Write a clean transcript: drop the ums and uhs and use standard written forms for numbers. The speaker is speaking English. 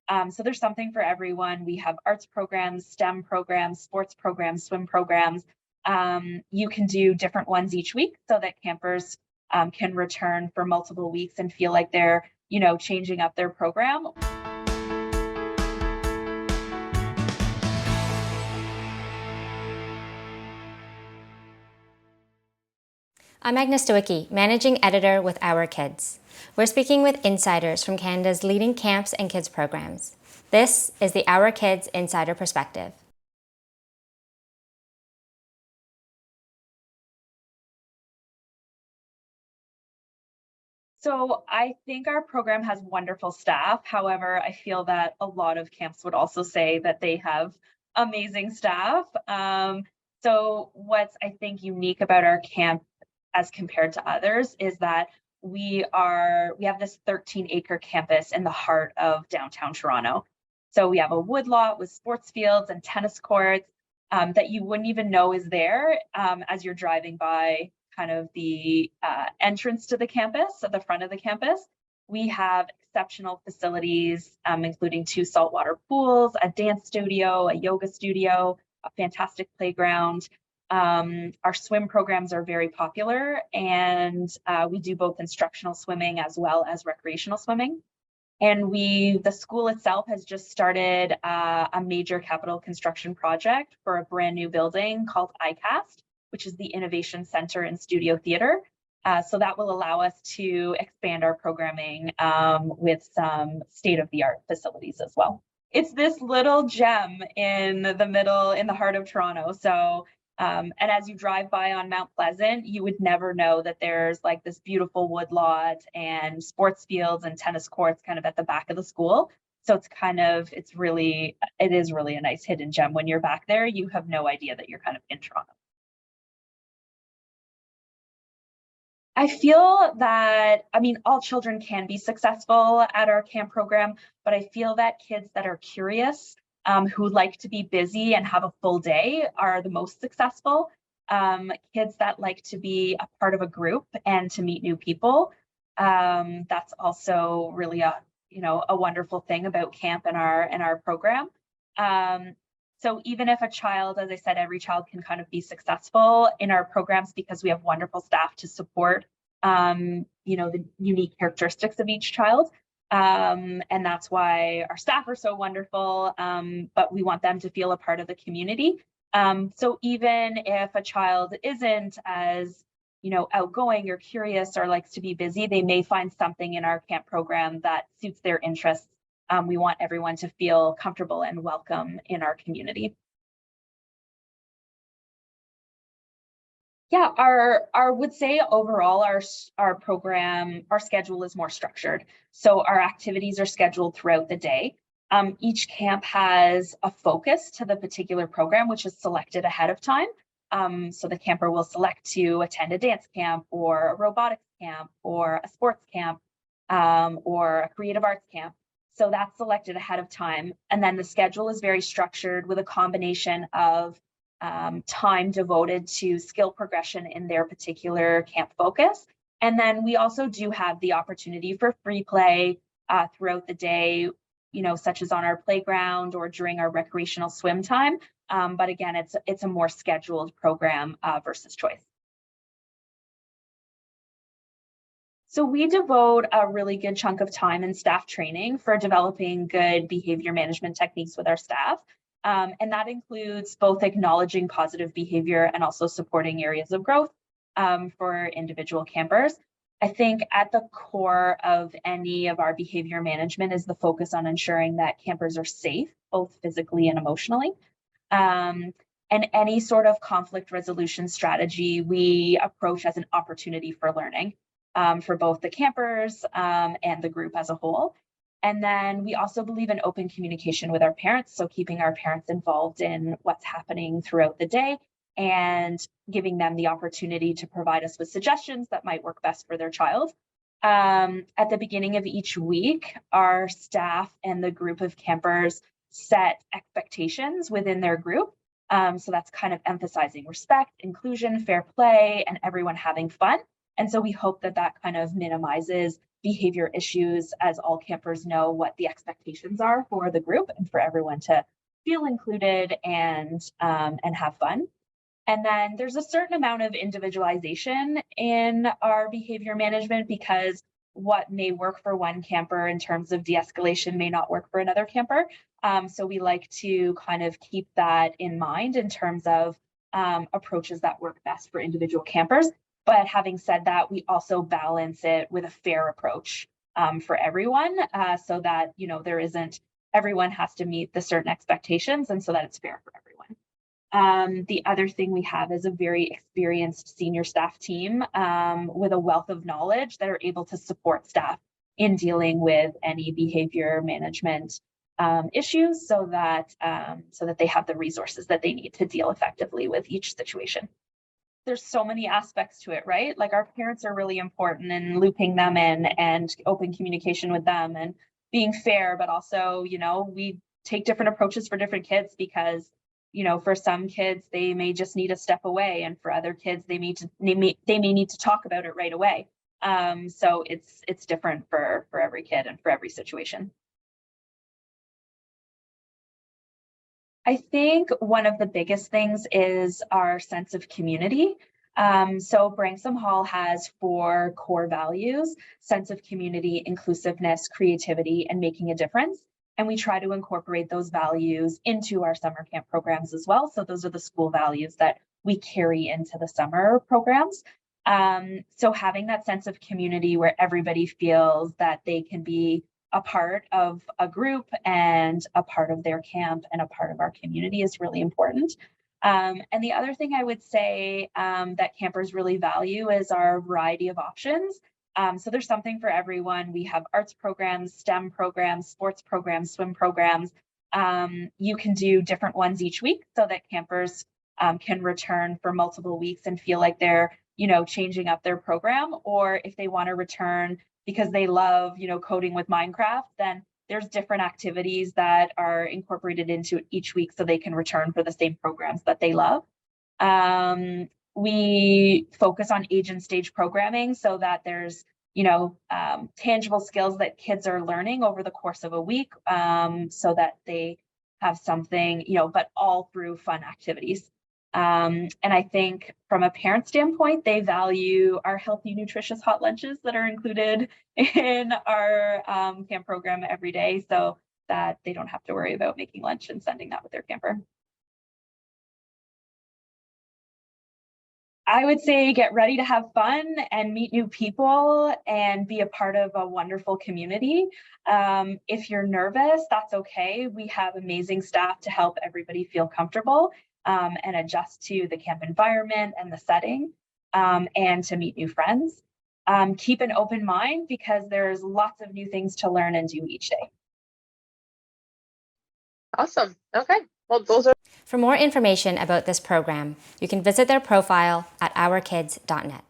So there's something for everyone. We have arts programs, STEM programs, sports programs, swim programs. You can do different ones each week so that campers can return for multiple weeks and feel like they're, changing up their program. I'm Agnes Stowicki, Managing Editor with Our Kids. We're speaking with insiders from Canada's leading camps and kids programs. This is the Our Kids Insider Perspective. So I think our program has wonderful staff. However, I feel that a lot of camps would also say that they have amazing staff. So what's, I think, unique about our camp as compared to others is that we have this 13-acre campus in the heart of downtown Toronto. So we have a woodlot with sports fields and tennis courts that you wouldn't even know is there as you're driving by kind of the entrance to the campus, at the front of the campus. We have exceptional facilities, including 2 saltwater pools, a dance studio, a yoga studio, a fantastic playground. Our swim programs are very popular, and we do both instructional swimming as well as recreational swimming. And the school itself has just started a major capital construction project for a brand new building called ICAST, which is the Innovation Center and Studio Theater. So that will allow us to expand our programming with some state-of-the-art facilities as well. It's this little gem in the heart of Toronto. So, and as you drive by on Mount Pleasant, you would never know that there's like this beautiful woodlot and sports fields and tennis courts kind of at the back of the school. So it is really a nice hidden gem. When you're back there, you have no idea that you're kind of in Toronto. I feel that, all children can be successful at our camp program, but I feel that kids that are curious, who like to be busy and have a full day are the most successful. Kids that like to be a part of a group and to meet new people, that's also really a wonderful thing about camp and our program. So even if a child, as I said, every child can kind of be successful in our programs because we have wonderful staff to support, the unique characteristics of each child. And that's why our staff are so wonderful, but we want them to feel a part of the community. So even if a child isn't as, outgoing or curious or likes to be busy, they may find something in our camp program that suits their interests. We want everyone to feel comfortable and welcome in our community. Yeah, I would say overall our program, our schedule is more structured. So our activities are scheduled throughout the day. Each camp has a focus to the particular program, which is selected ahead of time. So the camper will select to attend a dance camp or a robotics camp or a sports camp or a creative arts camp. So that's selected ahead of time. And then the schedule is very structured with a combination of time devoted to skill progression in their particular camp focus. And then we also do have the opportunity for free play throughout the day, such as on our playground or during our recreational swim time. But again, it's a more scheduled program versus choice. So we devote a really good chunk of time in staff training for developing good behavior management techniques with our staff. And that includes both acknowledging positive behavior and also supporting areas of growth for individual campers. I think at the core of any of our behavior management is the focus on ensuring that campers are safe, both physically and emotionally. And any sort of conflict resolution strategy we approach as an opportunity for learning. For both the campers and the group as a whole. And then we also believe in open communication with our parents, so keeping our parents involved in what's happening throughout the day and giving them the opportunity to provide us with suggestions that might work best for their child. At the beginning of each week, our staff and the group of campers set expectations within their group. So that's kind of emphasizing respect, inclusion, fair play, and everyone having fun. And so we hope that kind of minimizes behavior issues, as all campers know what the expectations are for the group and for everyone to feel included and have fun. And then there's a certain amount of individualization in our behavior management, because what may work for one camper in terms of de-escalation may not work for another camper. So we like to kind of keep that in mind in terms of approaches that work best for individual campers. But having said that, we also balance it with a fair approach for everyone, so that, you know, there isn't, everyone has to meet the certain expectations, and so that it's fair for everyone. The other thing we have is a very experienced senior staff team with a wealth of knowledge that are able to support staff in dealing with any behavior management issues, so that they have the resources that they need to deal effectively with each situation. There's so many aspects to it, right? Like, our parents are really important, and looping them in and open communication with them and being fair, but also, you know, we take different approaches for different kids, because, you know, for some kids, they may just need a step away, and for other kids, they may need to talk about it right away. So it's different for every kid and for every situation. I think one of the biggest things is our sense of community. So Branksome Hall has 4 core values: sense of community, inclusiveness, creativity, and making a difference. And we try to incorporate those values into our summer camp programs as well. So those are the school values that we carry into the summer programs. So having that sense of community where everybody feels that they can be a part of a group and a part of their camp and a part of our community is really important. And the other thing I would say that campers really value is our variety of options. So there's something for everyone. We have arts programs, STEM programs, sports programs, swim programs. You can do different ones each week, so that campers can return for multiple weeks and feel like they're, you know, changing up their program. Or if they want to return because they love, you know, coding with Minecraft, then there's different activities that are incorporated into each week, so they can return for the same programs that they love. We focus on age and stage programming, so that there's, you know, tangible skills that kids are learning over the course of a week, so that they have something, you know, but all through fun activities. And I think from a parent standpoint, they value our healthy, nutritious hot lunches that are included in our camp program every day, so that they don't have to worry about making lunch and sending that with their camper. I would say get ready to have fun and meet new people and be a part of a wonderful community. If you're nervous, that's okay. We have amazing staff to help everybody feel comfortable and adjust to the camp environment and the setting, and to meet new friends. Keep an open mind, because there's lots of new things to learn and do each day. Awesome. Okay. Well, those are For more information about this program, you can visit their profile at OurKids.net.